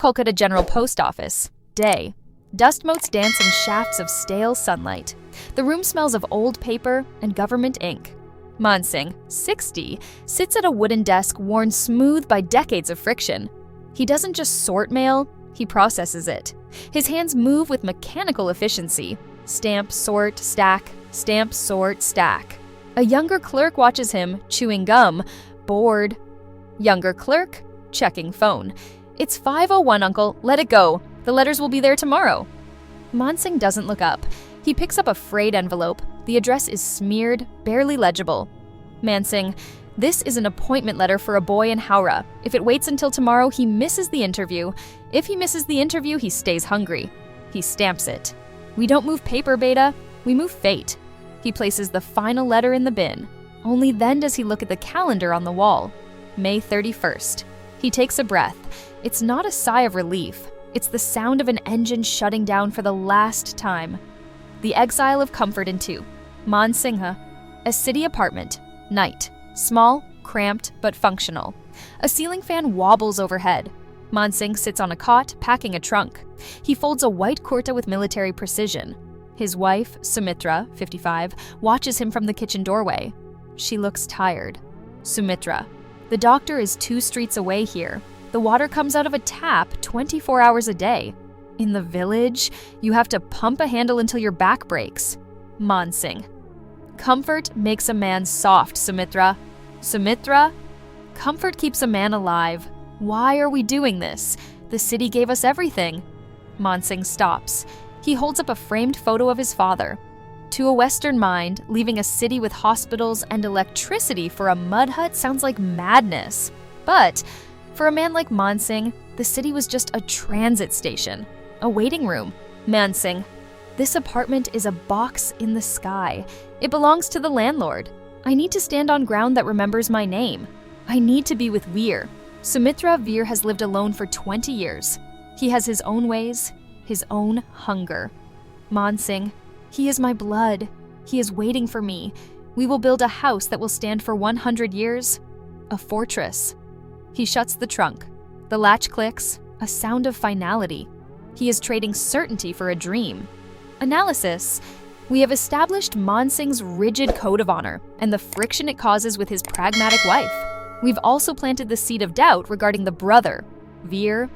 Kolkata General Post Office. Day. Dust motes dance in shafts of stale sunlight. The room smells of old paper and government ink. Mansingh, 60, sits at a wooden desk worn smooth by decades of friction. He doesn't just sort mail, he processes it. His hands move with mechanical efficiency. Stamp, sort, stack, stamp, sort, stack. A younger clerk watches him, chewing gum, bored. Younger clerk, checking phone. It's 5:01, uncle, let it go. The letters will be there tomorrow. Mansingh doesn't look up. He picks up a frayed envelope. The address is smeared, barely legible. Mansingh, this is an appointment letter for a boy in Howrah. If it waits until tomorrow, he misses the interview. If he misses the interview, he stays hungry. He stamps it. We don't move paper, Beta. We move fate. He places the final letter in the bin. Only then does he look at the calendar on the wall. May 31st. He takes a breath. It's not a sigh of relief. It's the sound of an engine shutting down for the last time. The exile of comfort in 2. Mansingh, a city apartment. Night. Small, cramped, but functional. A ceiling fan wobbles overhead. Mansingh sits on a cot, packing a trunk. He folds a white kurta with military precision. His wife, Sumitra, 55, watches him from the kitchen doorway. She looks tired. Sumitra, the doctor is 2 streets away here. The water comes out of a tap 24 hours a day. In the village, you have to pump a handle until your back breaks. Mansingh, comfort makes a man soft, Sumitra. Sumitra, comfort keeps a man alive. Why are we doing this? The city gave us everything. Mansingh stops. He holds up a framed photo of his father. To a Western mind, leaving a city with hospitals and electricity for a mud hut sounds like madness. But for a man like Mansingh, the city was just a transit station, a waiting room. Mansingh, this apartment is a box in the sky. It belongs to the landlord. I need to stand on ground that remembers my name. I need to be with Veer. Sumitra Veer has lived alone for 20 years. He has his own ways, his own hunger. Mansingh, he is my blood. He is waiting for me. We will build a house that will stand for 100 years. A fortress. He shuts the trunk. The latch clicks, a sound of finality. He is trading certainty for a dream. Analysis. We have established Mansingh's rigid code of honor and the friction it causes with his pragmatic wife. We've also planted the seed of doubt regarding the brother, Veer.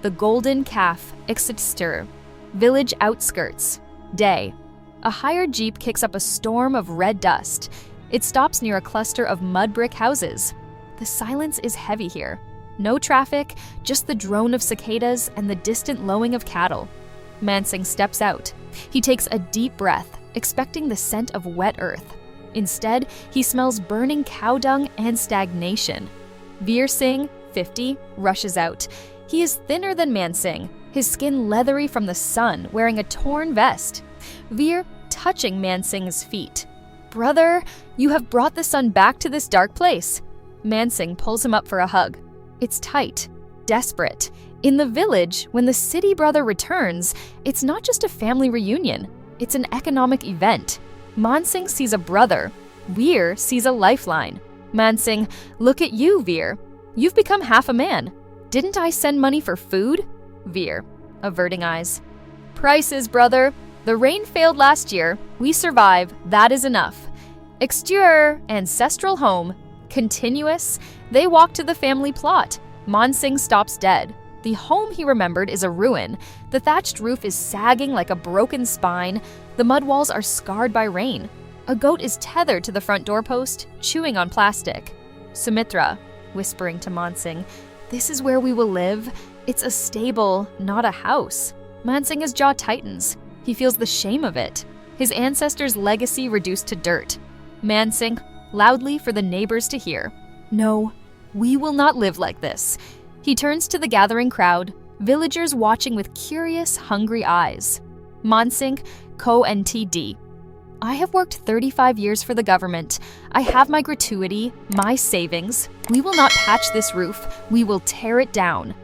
The Golden Calf, Ixtster. Village outskirts. Day. A hired jeep kicks up a storm of red dust. It stops near a cluster of mud brick houses. The silence is heavy here. No traffic, just the drone of cicadas and the distant lowing of cattle. Mansingh steps out. He takes a deep breath, expecting the scent of wet earth. Instead, he smells burning cow dung and stagnation. Veer Singh, 50, rushes out. He is thinner than Mansingh, his skin leathery from the sun, wearing a torn vest. Veer touching Mansingh's feet. Brother, you have brought the sun back to this dark place. Mansingh pulls him up for a hug. It's tight, desperate. In the village, when the city brother returns, it's not just a family reunion. It's an economic event. Mansingh sees a brother. Veer sees a lifeline. Mansingh, look at you, Veer. You've become half a man. Didn't I send money for food? Veer, averting eyes. Prices, brother. The rain failed last year. We survive. That is enough. Exterior, ancestral home. Continuous. They walk to the family plot. Mansingh stops dead. The home he remembered is a ruin. The thatched roof is sagging like a broken spine. The mud walls are scarred by rain. A goat is tethered to the front doorpost, chewing on plastic. Sumitra, whispering to Mansingh, this is where we will live. It's a stable, not a house. Mansingh's jaw tightens. He feels the shame of it. His ancestors' legacy reduced to dirt. Mansingh, loudly for the neighbors to hear. No, we will not live like this. He turns to the gathering crowd, villagers watching with curious, hungry eyes. Mansingh, Co-NTD. I have worked 35 years for the government. I have my gratuity, my savings. We will not patch this roof. We will tear it down.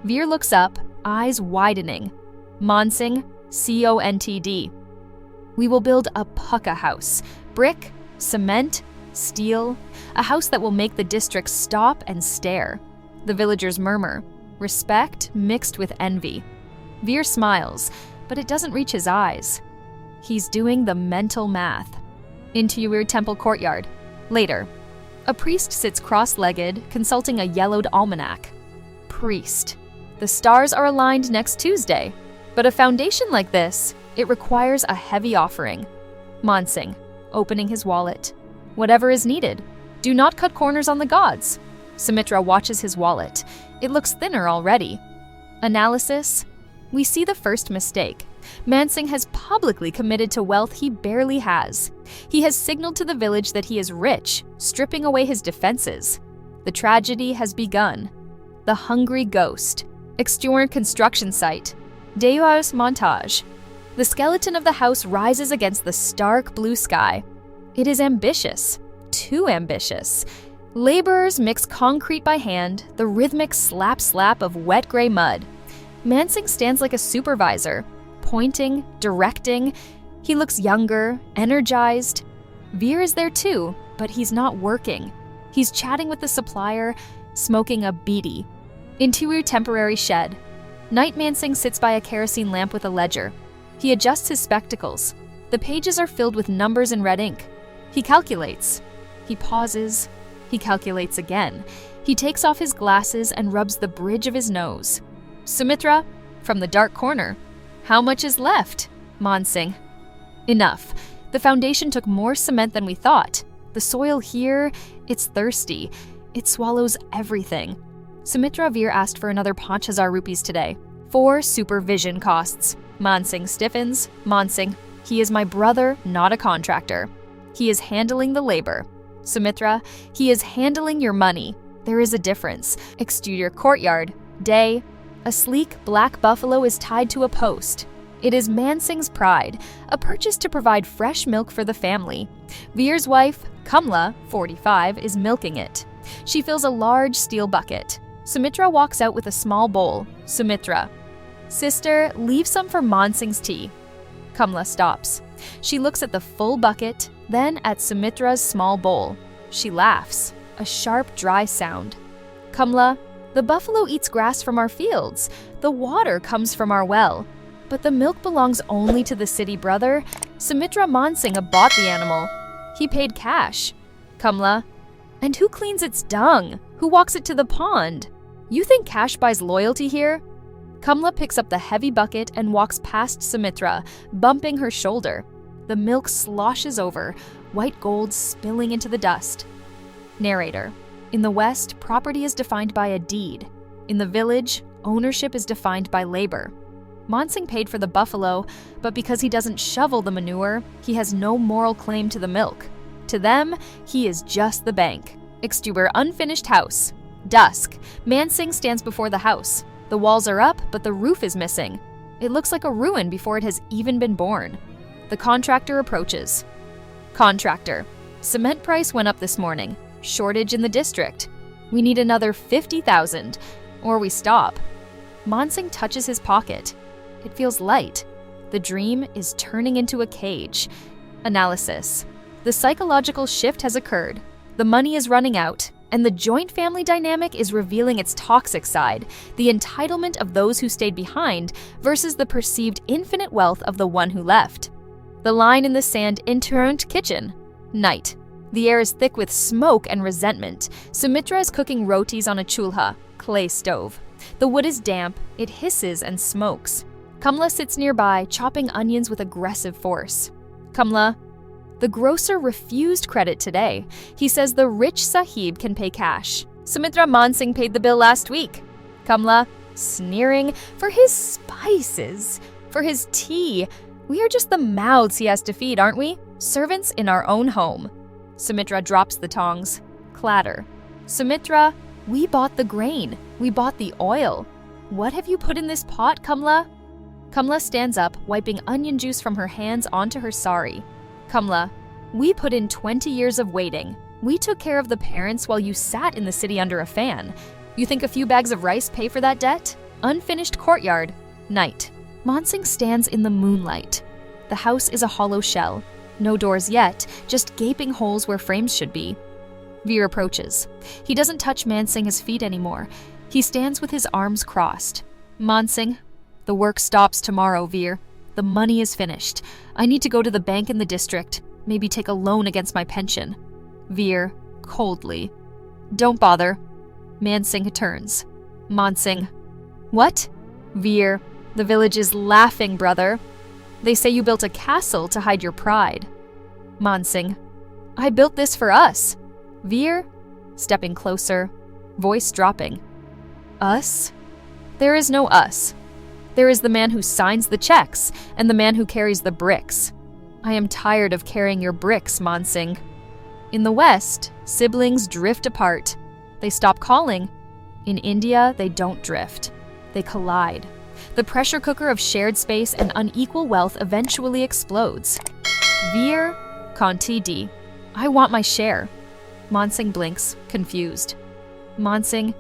Veer looks up, eyes widening. Mansingh, CONTD. We will build a pucka house. Brick, cement, steel. A house that will make the district stop and stare. The villagers murmur. respect mixed with envy. Veer smiles, but it doesn't reach his eyes. He's doing the mental math. Interior temple courtyard. Later. A priest sits cross-legged, consulting a yellowed almanac. Priest. The stars are aligned next Tuesday, but a foundation like this, it requires a heavy offering. Mansingh, opening his wallet. Whatever is needed. Do not cut corners on the gods. Sumitra watches his wallet. It looks thinner already. Analysis. We see the first mistake. Mansingh has publicly committed to wealth he barely has. He has signaled to the village that he is rich, stripping away his defenses. The tragedy has begun. The hungry ghost. Exterior construction site. Deus montage. The skeleton of the house rises against the stark blue sky. It is ambitious. Too ambitious. Laborers mix concrete by hand, the rhythmic slap-slap of wet gray mud. Mansingh stands like a supervisor, pointing, directing. He looks younger, energized. Veer is there too, but he's not working. He's chatting with the supplier, smoking a beedi. Interior temporary shed. Night Mansingh sits by a kerosene lamp with a ledger. He adjusts his spectacles. The pages are filled with numbers in red ink. He calculates. He pauses. He calculates again. He takes off his glasses and rubs the bridge of his nose. Sumitra, from the dark corner. How much is left? Mansingh. Enough. The foundation took more cement than we thought. The soil here, it's thirsty. It swallows everything. Sumitra Veer asked for another 5,000 rupees today. 4 supervision costs. Mansingh stiffens. Mansingh, he is my brother, not a contractor. He is handling the labor. Sumitra, he is handling your money. There is a difference. Exterior courtyard. Day. A sleek black buffalo is tied to a post. It is Mansingh's pride, a purchase to provide fresh milk for the family. Veer's wife, Kamla, 45, is milking it. She fills a large steel bucket. Sumitra walks out with a small bowl. Sumitra. Sister, leave some for Mansingh's tea. Kamla stops. She looks at the full bucket, then at Sumitra's small bowl. She laughs, a sharp, dry sound. Kamla, the buffalo eats grass from our fields. The water comes from our well. But the milk belongs only to the city brother. Sumitra Mansingh bought the animal. He paid cash. Kamla, and who cleans its dung? Who walks it to the pond? You think cash buys loyalty here? Kamla picks up the heavy bucket and walks past Sumitra, bumping her shoulder. The milk sloshes over, white gold spilling into the dust. Narrator. In the West, property is defined by a deed. In the village, ownership is defined by labor. Mansingh paid for the buffalo, but because he doesn't shovel the manure, he has no moral claim to the milk. To them, he is just the bank. Exterior unfinished house. Dusk. Mansingh stands before the house. The walls are up, but the roof is missing. It looks like a ruin before it has even been born. The contractor approaches. Contractor. Cement price went up this morning. Shortage in the district. We need another 50,000, or we stop. Mansingh touches his pocket. It feels light. The dream is turning into a cage. Analysis. The psychological shift has occurred. The money is running out, and the joint family dynamic is revealing its toxic side, the entitlement of those who stayed behind versus the perceived infinite wealth of the one who left. The line in the sand interned kitchen. Night. The air is thick with smoke and resentment. Sumitra is cooking rotis on a chulha, clay stove. The wood is damp, it hisses and smokes. Kamla sits nearby, chopping onions with aggressive force. Kamla, the grocer refused credit today. He says the rich sahib can pay cash. Sumitra Mansingh paid the bill last week. Kamla, sneering, for his spices, for his tea. We are just the mouths he has to feed, aren't we? Servants in our own home. Sumitra drops the tongs. Clatter. Sumitra, we bought the grain. We bought the oil. What have you put in this pot, Kamla? Kamla stands up, wiping onion juice from her hands onto her sari. Kamla, we put in 20 years of waiting. We took care of the parents while you sat in the city under a fan. You think a few bags of rice pay for that debt? Unfinished courtyard. Night. Mansingh stands in the moonlight. The house is a hollow shell. No doors yet, just gaping holes where frames should be. Veer approaches. He doesn't touch Mansingh's feet anymore. He stands with his arms crossed. Mansing, the work stops tomorrow, Veer. The money is finished. I need to go to the bank in the district, maybe take a loan against my pension. Veer, coldly. Don't bother. Mansing turns. Mansing. What? Veer, the village is laughing, brother. They say you built a castle to hide your pride. Mansing. I built this for us. Veer, stepping closer, voice dropping. Us? There is no us. There is the man who signs the checks and the man who carries the bricks. I am tired of carrying your bricks, Mansing. In the West, siblings drift apart. They stop calling. In India, they don't drift. They collide. The pressure cooker of shared space and unequal wealth eventually explodes. Veer, Conti D. I want my share. Mansing blinks, confused. Mansing,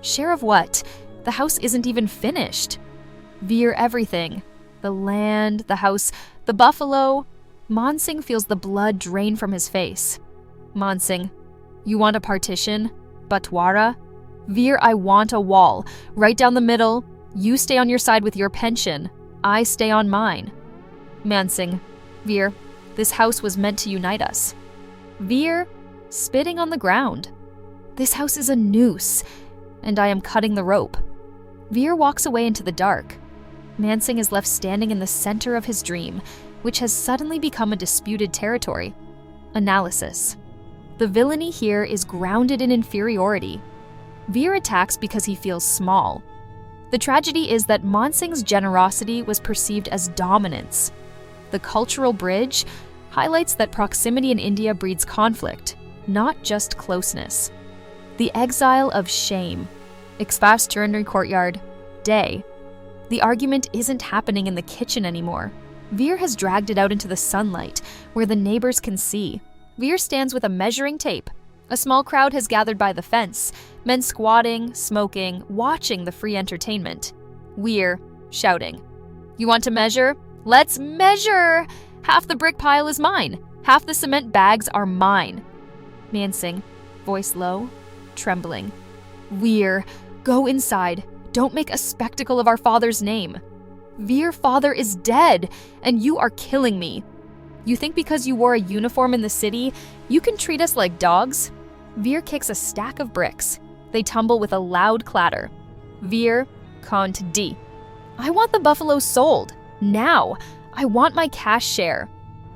share of what? The house isn't even finished. Veer, everything. The land, the house, the buffalo. Mansing feels the blood drain from his face. Mansing, you want a partition? Batwara? Veer, I want a wall. Right down the middle. You stay on your side with your pension. I stay on mine. Mansing, Veer, this house was meant to unite us. Veer, spitting on the ground. This house is a noose, and I am cutting the rope. Veer walks away into the dark. Mansing is left standing in the center of his dream, which has suddenly become a disputed territory. Analysis. The villainy here is grounded in inferiority. Veer attacks because he feels small. The tragedy is that Mansing's generosity was perceived as dominance. The cultural bridge highlights that proximity in India breeds conflict, not just closeness. The exile of shame. Expatriation courtyard. Day. The argument isn't happening in the kitchen anymore. Veer has dragged it out into the sunlight, where the neighbors can see. Veer stands with a measuring tape. A small crowd has gathered by the fence, men squatting, smoking, watching the free entertainment. Veer, shouting. You want to measure? Let's measure! Half the brick pile is mine. Half the cement bags are mine. Mansing, voice low, trembling. Veer, go inside. Don't make a spectacle of our father's name. Veer, father is dead, and you are killing me. You think because you wore a uniform in the city, you can treat us like dogs? Veer kicks a stack of bricks. They tumble with a loud clatter. Veer, Kant D. I want the buffalo sold. Now. I want my cash share.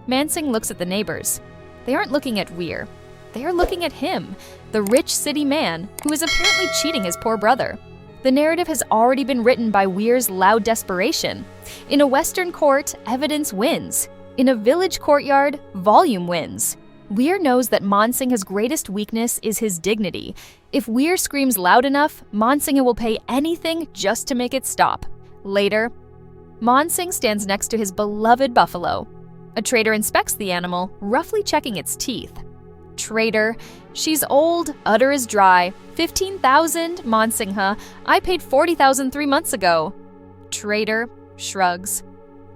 Mansing looks at the neighbors. They aren't looking at Veer. They are looking at him, the rich city man who is apparently cheating his poor brother. The narrative has already been written by Veer's loud desperation. In a Western court, evidence wins. In a village courtyard, volume wins. Veer knows that Mansingha's greatest weakness is his dignity. If Veer screams loud enough, Mansingha will pay anything just to make it stop. Later, Mansingh stands next to his beloved buffalo. A trader inspects the animal, roughly checking its teeth. Trader, she's old, udder is dry. 15,000, Mansingha. I paid 40,000 3 months ago. Trader shrugs.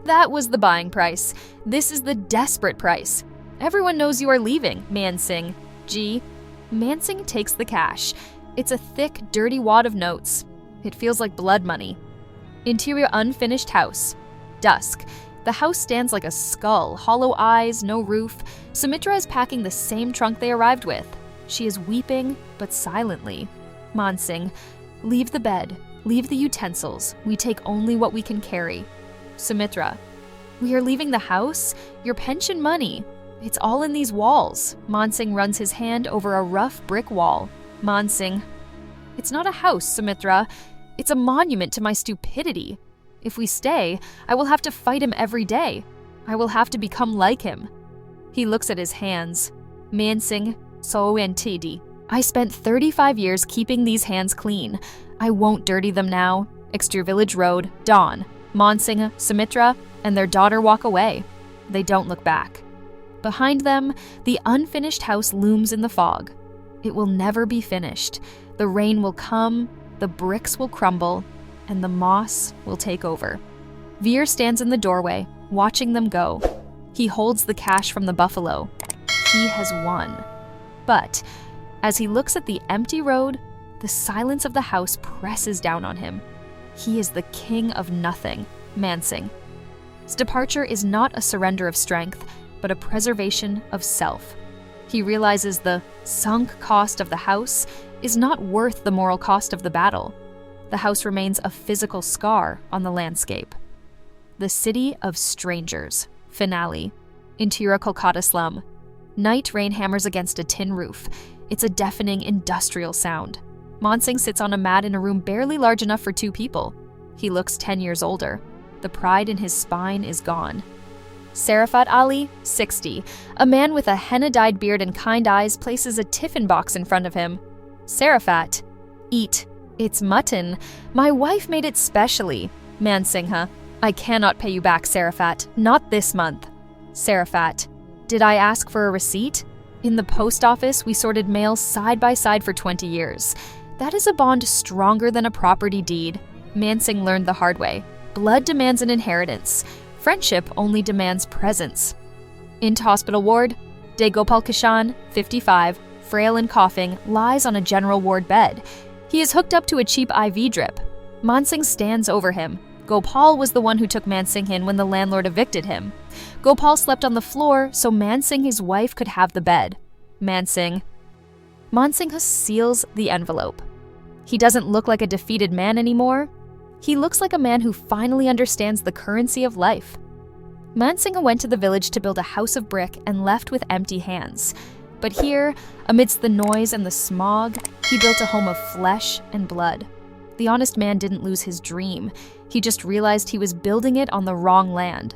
That was the buying price. This is the desperate price. Everyone knows you are leaving, Mansingh. G. Mansingh takes the cash. It's a thick, dirty wad of notes. It feels like blood money. Interior unfinished house. Dusk. The house stands like a skull, hollow eyes, no roof. Sumitra is packing the same trunk they arrived with. She is weeping, but silently. Mansingh. Leave the bed. Leave the utensils. We take only what we can carry. Sumitra. We are leaving the house? Your pension money. It's all in these walls. Mansingh runs his hand over a rough brick wall. Mansingh. It's not a house, Sumitra. It's a monument to my stupidity. If we stay, I will have to fight him every day. I will have to become like him. He looks at his hands. Mansingh, so entidi. I spent 35 years keeping these hands clean. I won't dirty them now. Exterior Village Road, dawn. Mansingh, Sumitra, and their daughter walk away. They don't look back. Behind them, the unfinished house looms in the fog. It will never be finished. The rain will come, the bricks will crumble, and the moss will take over. Veer stands in the doorway, watching them go. He holds the cash from the buffalo. He has won. But as he looks at the empty road, the silence of the house presses down on him. He is the king of nothing, Mansingh. His departure is not a surrender of strength, but a preservation of self. He realizes the sunk cost of the house is not worth the moral cost of the battle. The house remains a physical scar on the landscape. The City of Strangers, finale. Interior Kolkata slum. Night rain hammers against a tin roof. It's a deafening industrial sound. Mansingh sits on a mat in a room barely large enough for 2 people. He looks 10 years older. The pride in his spine is gone. Sarafat Ali, 60, a man with a henna-dyed beard and kind eyes, places a tiffin box in front of him. Sarafat, eat. It's mutton. My wife made it specially. Mansingh, I cannot pay you back, Sarafat. Not this month. Sarafat, did I ask for a receipt? In the post office, we sorted mail side by side for 20 years. That is a bond stronger than a property deed. Mansingh learned the hard way. Blood demands an inheritance. Friendship only demands presence. Into hospital ward, De Gopal Kishan, 55, frail and coughing, lies on a general ward bed. He is hooked up to a cheap IV drip. Mansingh stands over him. Gopal was the one who took Mansingh in when the landlord evicted him. Gopal slept on the floor so Mansingh, his wife, could have the bed. Mansingh seals the envelope. He doesn't look like a defeated man anymore. He looks like a man who finally understands the currency of life. Mansingh went to the village to build a house of brick and left with empty hands. But here, amidst the noise and the smog, he built a home of flesh and blood. The honest man didn't lose his dream. He just realized he was building it on the wrong land.